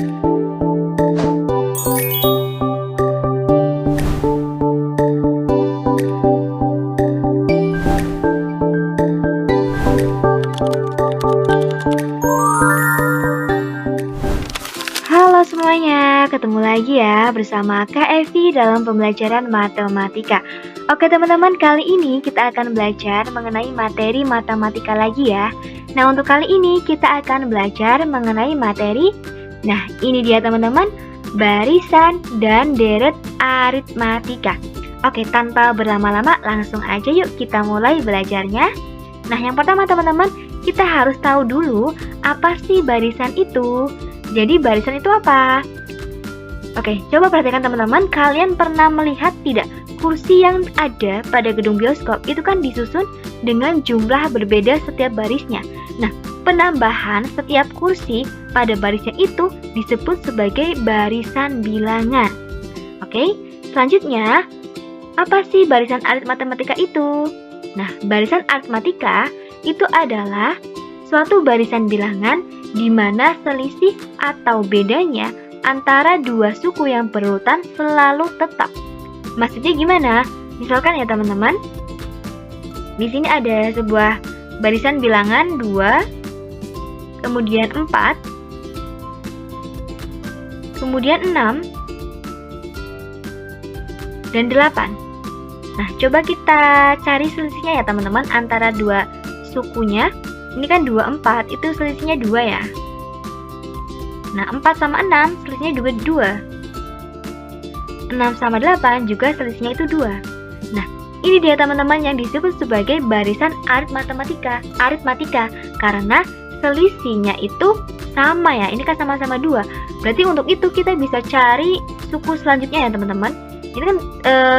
Halo semuanya, ketemu lagi ya bersama Kak Evi dalam pembelajaran matematika. Oke teman-teman, kali ini kita akan belajar mengenai materi matematika lagi ya. Nah, untuk kali ini kita akan belajar mengenai materi, nah ini dia teman-teman, barisan dan deret aritmatika. Oke, tanpa berlama-lama langsung aja yuk kita mulai belajarnya. Nah, yang pertama teman-teman, kita harus tahu dulu apa sih barisan itu. Jadi barisan itu apa? Oke, coba perhatikan teman-teman, kalian pernah melihat tidak kursi yang ada pada gedung bioskop itu kan disusun dengan jumlah berbeda setiap barisnya. Nah, penambahan setiap kursi pada barisnya itu disebut sebagai barisan bilangan. Oke, selanjutnya apa sih barisan aritmatika itu? Nah, barisan aritmatika itu adalah suatu barisan bilangan di mana selisih atau bedanya antara dua suku yang berurutan selalu tetap. Maksudnya gimana? Misalkan ya teman-teman, di sini ada sebuah barisan bilangan 2, kemudian 4, kemudian 6, dan 8. Nah, coba kita cari selisihnya ya teman-teman antara dua sukunya. Ini kan 2, 4, itu selisihnya 2 ya. Nah, 4 sama 6, selisihnya juga 2. 6 sama 8 juga selisihnya itu 2. Nah, ini dia teman-teman yang disebut sebagai barisan aritmatika karena selisihnya itu sama ya. Ini kan sama-sama 2. Berarti untuk itu kita bisa cari suku selanjutnya ya teman-teman. Ini kan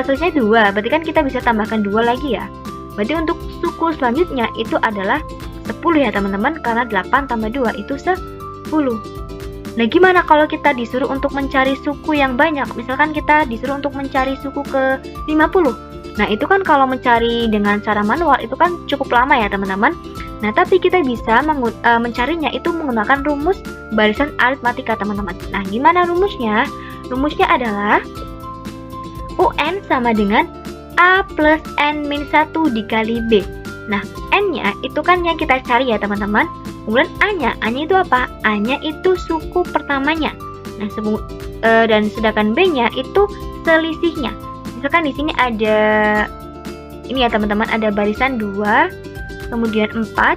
selisihnya 2, berarti kan kita bisa tambahkan 2 lagi ya. Berarti untuk suku selanjutnya itu adalah 10 ya teman-teman, karena 8 tambah 2 itu 10. Nah, gimana kalau kita disuruh untuk mencari suku yang banyak? Misalkan kita disuruh untuk mencari suku ke 50. Nah, itu kan kalau mencari dengan cara manual itu kan cukup lama ya teman-teman. Nah, tapi kita bisa mencarinya itu menggunakan rumus barisan aritmatika teman-teman. Nah, gimana rumusnya? Rumusnya adalah UN sama dengan A plus N min 1 dikali B. Nah, N-nya itu kan yang kita cari ya teman-teman. Kemudian A-nya itu apa? A-nya itu suku pertamanya. Nah, dan sedangkan B-nya itu selisihnya. Misalkan di sini ada ini ya teman-teman, ada barisan 2, kemudian 4,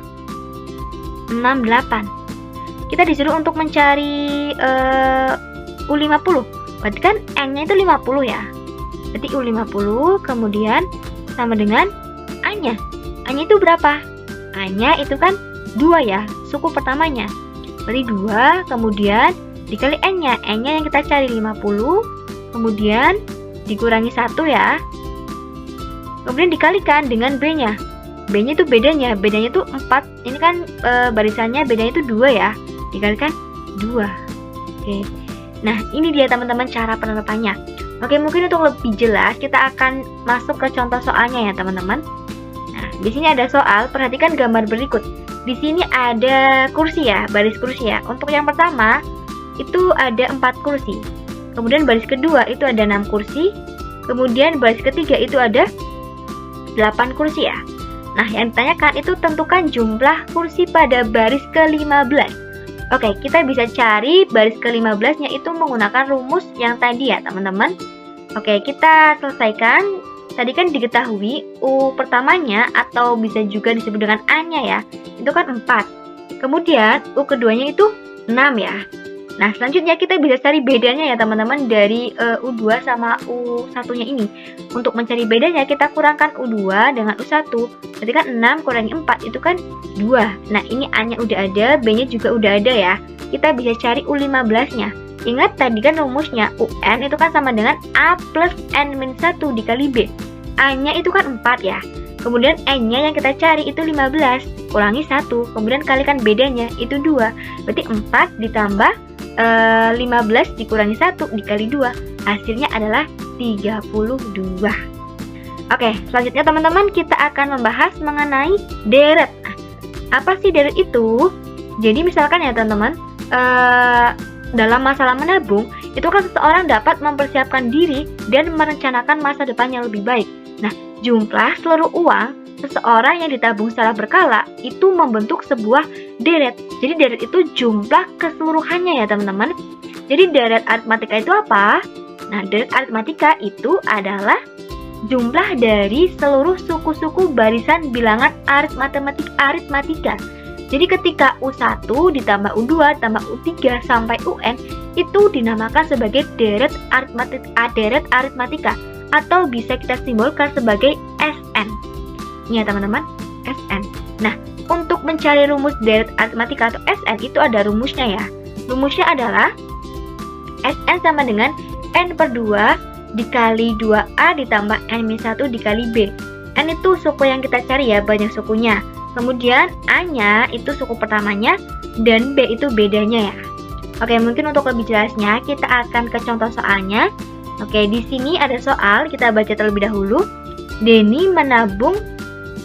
6, 8. Kita disuruh untuk mencari U50. Berarti kan N-nya itu 50 ya. Berarti U50 kemudian sama dengan A-nya. A-nya itu berapa? A-nya itu kan 2 ya, suku pertamanya. Berarti 2, kemudian dikali N-nya. N-nya yang kita cari 50, kemudian dikurangi 1 ya. Kemudian dikalikan dengan B-nya. B-nya itu bedanya itu 4. Ini kan barisannya bedanya itu 2 ya. Dikalikan 2. Oke. Nah, ini dia teman-teman cara penerapannya. Oke, mungkin untuk lebih jelas kita akan masuk ke contoh soalnya ya teman-teman. Nah, di sini ada soal, perhatikan gambar berikut. Di sini ada kursi ya, baris kursi ya. Untuk yang pertama, itu ada 4 kursi. Kemudian baris kedua itu ada 6 kursi. Kemudian baris ketiga itu ada 8 kursi ya. Nah, yang ditanyakan itu tentukan jumlah kursi pada baris ke-15. Oke, kita bisa cari baris ke-15-nya itu menggunakan rumus yang tadi ya, teman-teman. Oke, kita selesaikan. Tadi kan diketahui U pertamanya atau bisa juga disebut dengan A-nya ya, itu kan 4. Kemudian U keduanya itu 6 ya. Nah, selanjutnya kita bisa cari bedanya ya teman-teman dari U2 sama U1-nya ini. Untuk mencari bedanya kita kurangkan U2 dengan U1. Berarti kan 6 kurangi 4 itu kan 2. Nah, ini A-nya udah ada, B-nya juga udah ada ya. Kita bisa cari U15-nya. Ingat tadi kan rumusnya UN itu kan sama dengan A plus N min 1 dikali B. A-nya itu kan 4 ya. Kemudian N-nya yang kita cari itu 15. Kurangi 1. Kemudian kalikan bedanya itu 2. Berarti 4 ditambah 15 dikurangi 1 dikali 2. Hasilnya adalah 32. Oke, selanjutnya teman-teman kita akan membahas mengenai deret. Apa sih deret itu? Jadi misalkan ya teman-teman, dalam masalah menabung, itu kan seseorang dapat mempersiapkan diri dan merencanakan masa depan yang lebih baik. Nah, jumlah seluruh uang seseorang yang ditabung secara berkala itu membentuk sebuah deret. Jadi deret itu jumlah keseluruhannya ya teman-teman. Jadi deret aritmatika itu apa? Nah, deret aritmatika itu adalah jumlah dari seluruh suku-suku barisan bilangan aritmatika. Jadi ketika U1 ditambah U2 ditambah U3 sampai UN itu dinamakan sebagai deret aritmatika atau bisa kita simbolkan sebagai SN. Ini ya teman-teman, SN. Nah, untuk mencari rumus deret aritmatika atau SN itu ada rumusnya ya. Rumusnya adalah SN sama dengan N/2 dikali 2A ditambah N-1 dikali B. N itu suku yang kita cari ya, banyak sukunya. Kemudian A-nya itu suku pertamanya dan B itu bedanya ya. Oke, mungkin untuk lebih jelasnya kita akan ke contoh soalnya. Oke, di sini ada soal, kita baca terlebih dahulu. Denny menabung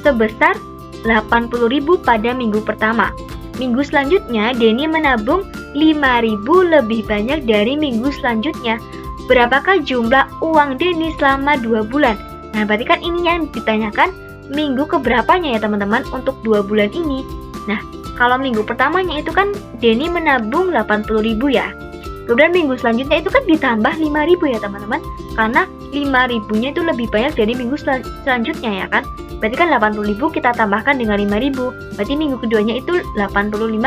sebesar 80.000 pada minggu pertama. Minggu selanjutnya Denny menabung 5.000 lebih banyak dari minggu selanjutnya. Berapakah jumlah uang Denny selama 2 bulan? Nah, berarti kan ini yang ditanyakan minggu keberapanya ya teman-teman untuk 2 bulan ini. Nah, kalau minggu pertamanya itu kan Denny menabung 80.000 ya. Kemudian minggu selanjutnya itu kan ditambah 5.000 ya teman-teman. Karena 5.000-nya itu lebih banyak dari minggu selanjutnya ya kan. Berarti kan 80.000 kita tambahkan dengan 5.000. Berarti minggu keduanya itu 85.000.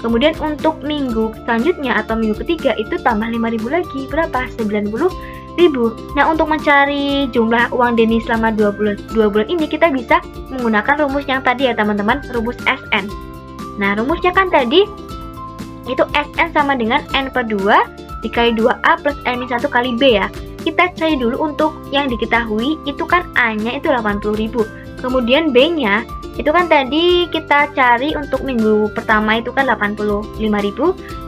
Kemudian untuk minggu selanjutnya atau minggu ketiga itu tambah 5.000 lagi. Berapa? 90.000. Nah, untuk mencari jumlah uang Denny selama 2 bulan ini kita bisa menggunakan rumus yang tadi ya teman-teman, rumus SN. Nah, rumusnya kan tadi itu SN sama dengan N/2 dikali 2A plus N-1 kali B ya. Kita cari dulu untuk yang diketahui itu kan A-nya itu 80.000. Kemudian B-nya itu kan tadi kita cari untuk minggu pertama itu kan 85.000.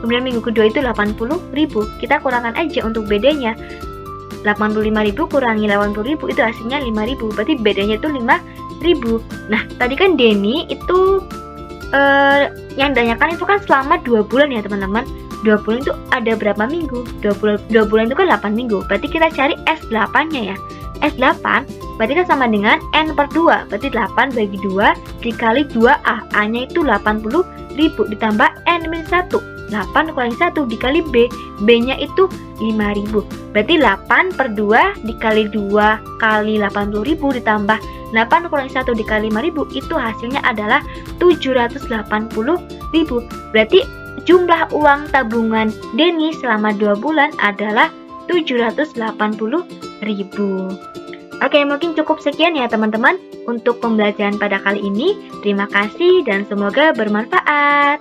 Kemudian minggu kedua itu 80.000. Kita kurangkan aja untuk bedanya. 85.000 kurangi 80.000 itu hasilnya 5.000. Berarti bedanya itu 5.000. Nah, tadi kan Denny itu yang ditanyakan itu kan selama 2 bulan ya teman-teman. 2 bulan itu ada berapa minggu? 2 bulan itu kan 8 minggu. Berarti kita cari S8-nya ya. S8 berarti kan sama dengan N/2. Berarti 8 bagi 2 dikali 2A. A-nya itu 80.000 ditambah N-1. 8 kurangi 1 dikali B. B-nya itu 5.000. Berarti 8/2 dikali 2 kali 80.000 ditambah 8 kurangi 1 dikali 5.000 itu hasilnya adalah 780.000. Berarti jumlah uang tabungan Denny selama 2 bulan adalah 780.000. Oke, mungkin cukup sekian ya teman-teman untuk pembelajaran pada kali ini. Terima kasih dan semoga bermanfaat.